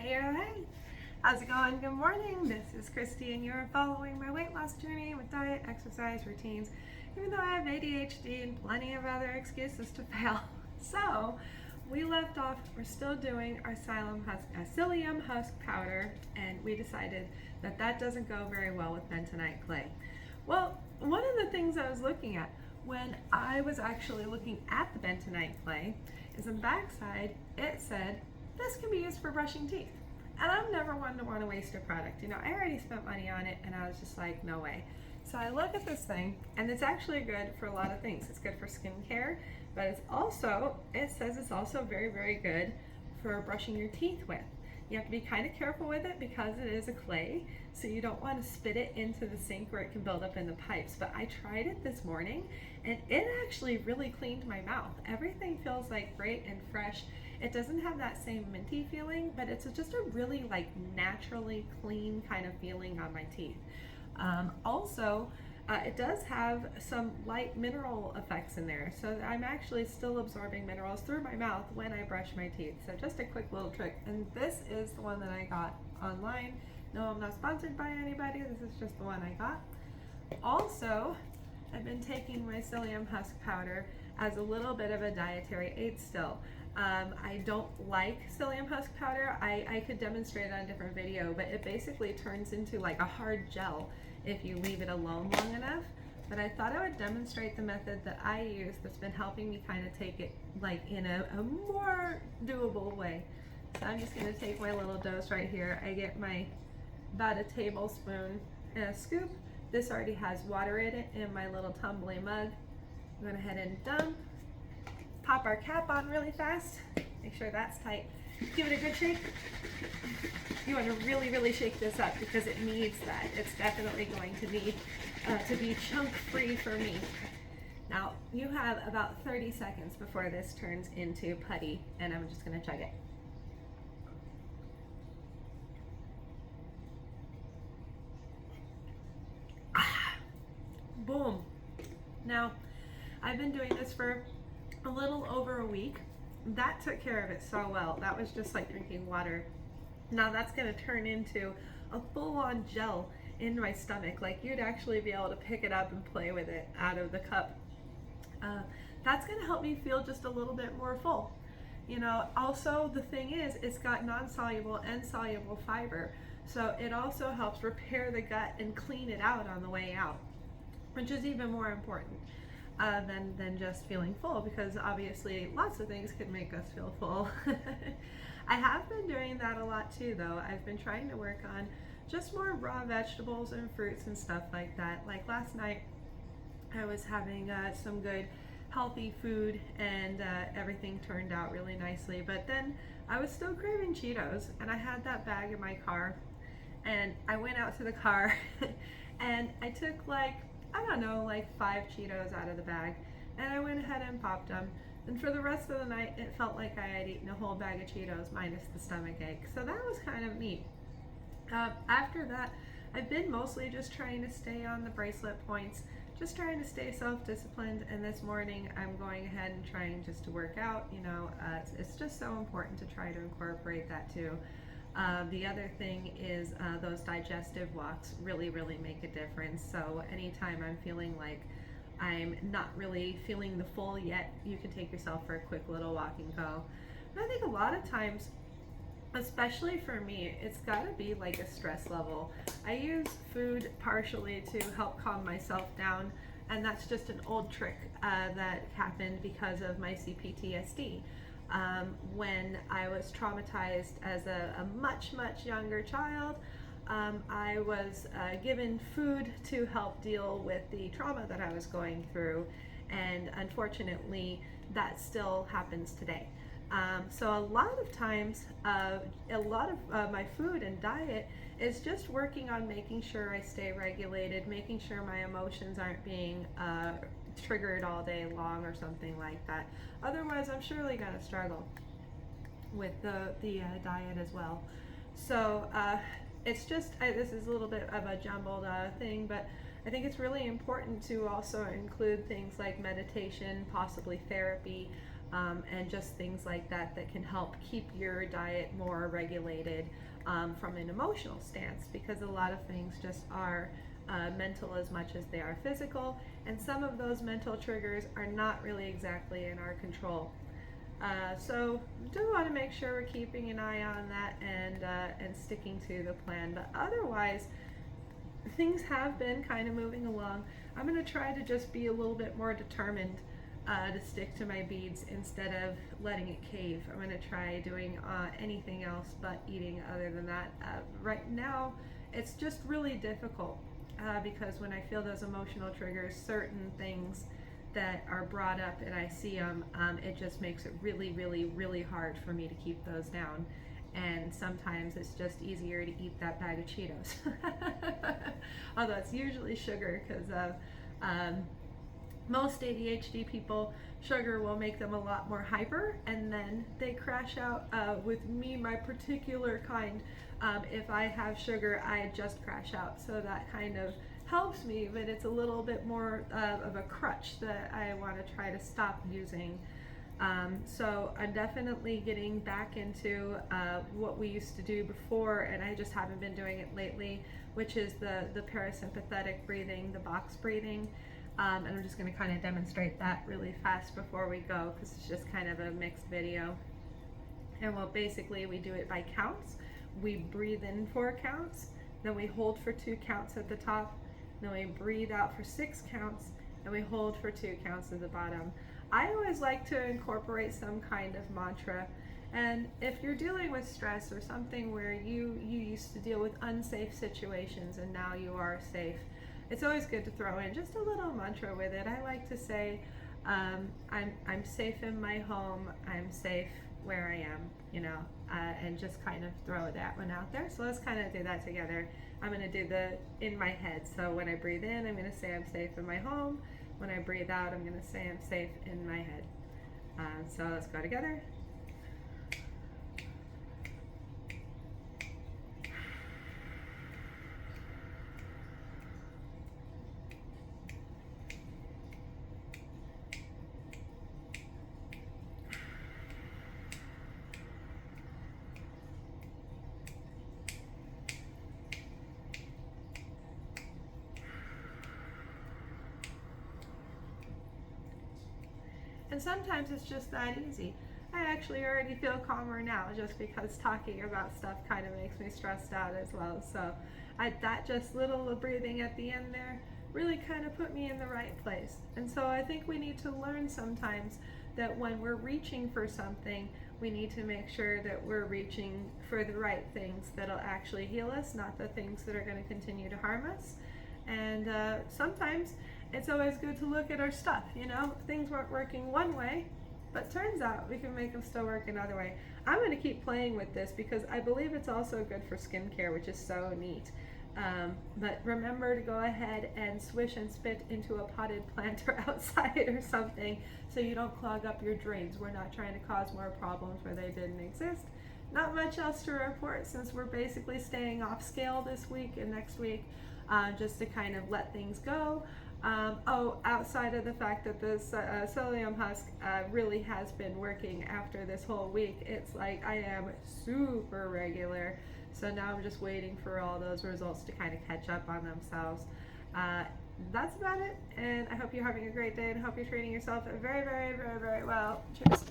Hey, oh, hey, how's it going? Good morning. This is Christy, and you're following my weight loss journey with diet, exercise, routines, even though I have ADHD and plenty of other excuses to fail. So, we left off, we're still doing our psyllium husk powder, and we decided that that doesn't go very well with bentonite clay. Well, one of the things I was looking at when I was actually looking at the bentonite clay is on the backside, it said, this can be used for brushing teeth. And I'm never one to want to waste a product. You know, I already spent money on it and I was just like, no way. So I look at this thing and it's actually good for a lot of things. It's good for skincare, but it's also, it says it's also very, very good for brushing your teeth with. You have to be kind of careful with it because it is a clay, so you don't want to spit it into the sink where it can build up in the pipes. But I tried it this morning and it actually really cleaned my mouth. Everything feels like great and fresh. It doesn't have that same minty feeling, but it's just a really like naturally clean kind of feeling on my teeth. It does have some light mineral effects in there, so I'm actually still absorbing minerals through my mouth when I brush my teeth. So just a quick little trick, and this is the one that I got online. No, I'm not sponsored by anybody. This is just the one I got. Also, I've been taking my psyllium husk powder as a little bit of a dietary aid still. I don't like psyllium husk powder. I could demonstrate it on a different video, but it basically turns into like a hard gel if you leave it alone long enough. But I thought I would demonstrate the method that I use that's been helping me kind of take it like in a more doable way. So I'm just going to take my little dose right here. I get my about a tablespoon and a scoop. This already has water in it in my little tumbly mug. I'm going to head and dump. Pop our cap on really fast. Make sure that's tight. Give it a good shake. You want to really, really shake this up because it needs that. It's definitely going to need to be chunk-free for me. Now, you have about 30 seconds before this turns into putty, and I'm just going to chug it. Boom. Now, I've been doing this for a little over a week. That took care of it so well. That was just like drinking water. Now that's going to turn into a full-on gel in my stomach. Like you'd actually be able to pick it up and play with it out of the cup. That's going to help me feel just a little bit more full. You know, also the thing is, it's got non-soluble and soluble fiber. So it also helps repair the gut and clean it out on the way out, which is even more important than just feeling full, because obviously lots of things could make us feel full. I have been doing that a lot too though. I've been trying to work on just more raw vegetables and fruits and stuff like that. Like last night I was having some good healthy food and everything turned out really nicely, but then I was still craving Cheetos and I had that bag in my car and I went out to the car and I took like, I don't know, like 5 Cheetos out of the bag, and I went ahead and popped them. And for the rest of the night, it felt like I had eaten a whole bag of Cheetos minus the stomach ache. So that was kind of neat. After that, I've been mostly just trying to stay on the bracelet points, just trying to stay self-disciplined. And this morning, I'm going ahead and trying just to work out. You know, it's just so important to try to incorporate that too. The other thing is those digestive walks really, really make a difference. So anytime I'm feeling like I'm not really feeling the full yet, you can take yourself for a quick little walk and go. And I think a lot of times, especially for me, it's got to be like a stress level. I use food partially to help calm myself down, and that's just an old trick that happened because of my CPTSD. When I was traumatized as a much, much younger child, I was given food to help deal with the trauma that I was going through, and unfortunately that still happens today. So a lot of times, a lot of my food and diet is just working on making sure I stay regulated, making sure my emotions aren't being triggered all day long or something like that. Otherwise, I'm surely going to struggle with the diet as well. So it's just, this is a little bit of a jumbled thing, but I think it's really important to also include things like meditation, possibly therapy, and just things like that that can help keep your diet more regulated from an emotional stance, because a lot of things just are mental as much as they are physical, and some of those mental triggers are not really exactly in our control. So do want to make sure we're keeping an eye on that and sticking to the plan. But otherwise, things have been kind of moving along. I'm going to try to just be a little bit more determined to stick to my beads instead of letting it cave. I'm going to try doing anything else but eating other than that. Right now, it's just really difficult because when I feel those emotional triggers, certain things that are brought up and I see them, it just makes it really, really, really hard for me to keep those down. And sometimes it's just easier to eat that bag of Cheetos. Although it's usually sugar, because most ADHD people, sugar will make them a lot more hyper, and then they crash out. With me, my particular kind, if I have sugar, I just crash out. So that kind of helps me, but it's a little bit more of a crutch that I want to try to stop using. So I'm definitely getting back into what we used to do before, and I just haven't been doing it lately, which is the parasympathetic breathing, the box breathing. And I'm just going to kind of demonstrate that really fast before we go, because it's just kind of a mixed video. And well, basically we do it by counts. We breathe in 4 counts, then we hold for 2 counts at the top, then we breathe out for 6 counts, and we hold for 2 counts at the bottom. I always like to incorporate some kind of mantra. And if you're dealing with stress or something where you used to deal with unsafe situations and now you are safe, it's always good to throw in just a little mantra with it. I like to say, I'm safe in my home, I'm safe where I am, and just kind of throw that one out there. So let's kind of do that together. I'm going to do the in my head. So when I breathe in, I'm going to say I'm safe in my home. When I breathe out, I'm going to say I'm safe in my head. So let's go together. And sometimes it's just that easy. I actually already feel calmer now just because talking about stuff kind of makes me stressed out as well. So that just little breathing at the end there really kind of put me in the right place. And so I think we need to learn sometimes that when we're reaching for something, we need to make sure that we're reaching for the right things that'll actually heal us, not the things that are going to continue to harm us. And sometimes it's always good to look at our stuff, things weren't working one way, but turns out we can make them still work another way. I'm going to keep playing with this because I believe it's also good for skincare, which is so neat. But remember to go ahead and swish and spit into a potted plant or outside or something so you don't clog up your drains. We're not trying to cause more problems where they didn't exist. Not much else to report since we're basically staying off scale this week and next week, just to kind of let things go. Outside of the fact that this psyllium husk really has been working after this whole week, it's like I am super regular. So now I'm just waiting for all those results to kind of catch up on themselves. That's about it, and I hope you're having a great day and I hope you're treating yourself very, very, very, very well. Cheers.